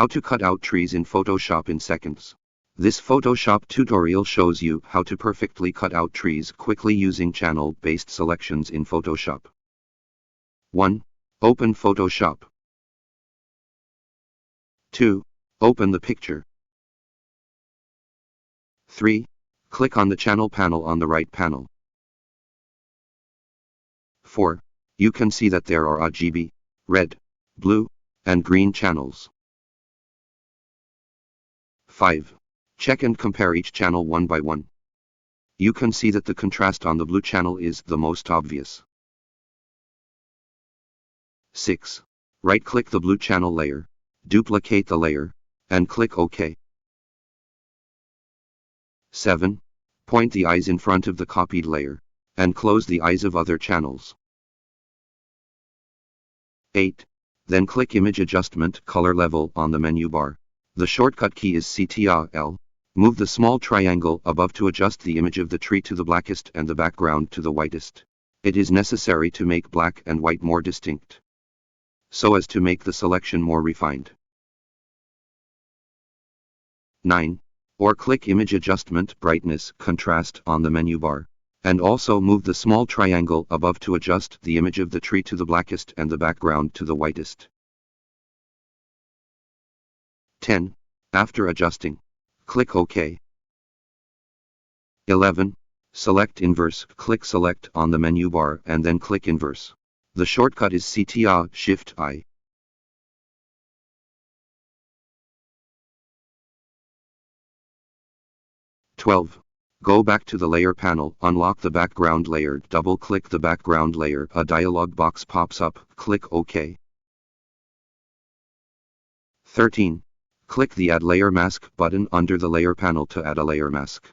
How to cut out trees in Photoshop in seconds. This Photoshop tutorial shows you how to perfectly cut out trees quickly using channel-based selections in Photoshop. 1. Open Photoshop. 2. Open the picture. 3. Click on the channel panel on the right panel. 4. You can see that there are RGB, red, blue, and green channels. 5. Check and compare each channel one by one. You can see that the contrast on the blue channel is the most obvious. 6. Right-click the blue channel layer, duplicate the layer, and click OK. 7. Point the eyes in front of the copied layer, and close the eyes of other channels. 8. Then click Image Adjustment Color Level on the menu bar. The shortcut key is CTR L. Move the small triangle above to adjust the image of the tree to the blackest and the background to the whitest. It is necessary to make black and white more distinct, so as to make the selection more refined. 9. Or click Image Adjustment Brightness Contrast on the menu bar, and also move the small triangle above to adjust the image of the tree to the blackest and the background to the whitest. 10. After adjusting, click OK. 11. Select Inverse. Click Select on the menu bar and then click Inverse. The shortcut is CTR Shift I. 12. Go back to the layer panel, unlock the background layer, double-click the background layer, a dialog box pops up, click OK. 13. Click the Add Layer Mask button under the layer panel to add a layer mask.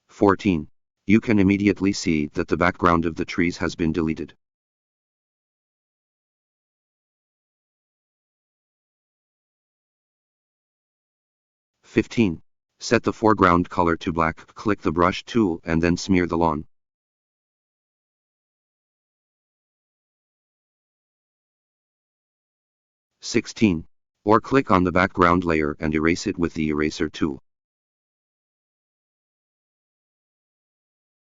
14. You can immediately see that the background of the trees has been deleted. 15. Set the foreground color to black, click the brush tool and then smear the lawn. 16. Or click on the background layer and erase it with the eraser tool.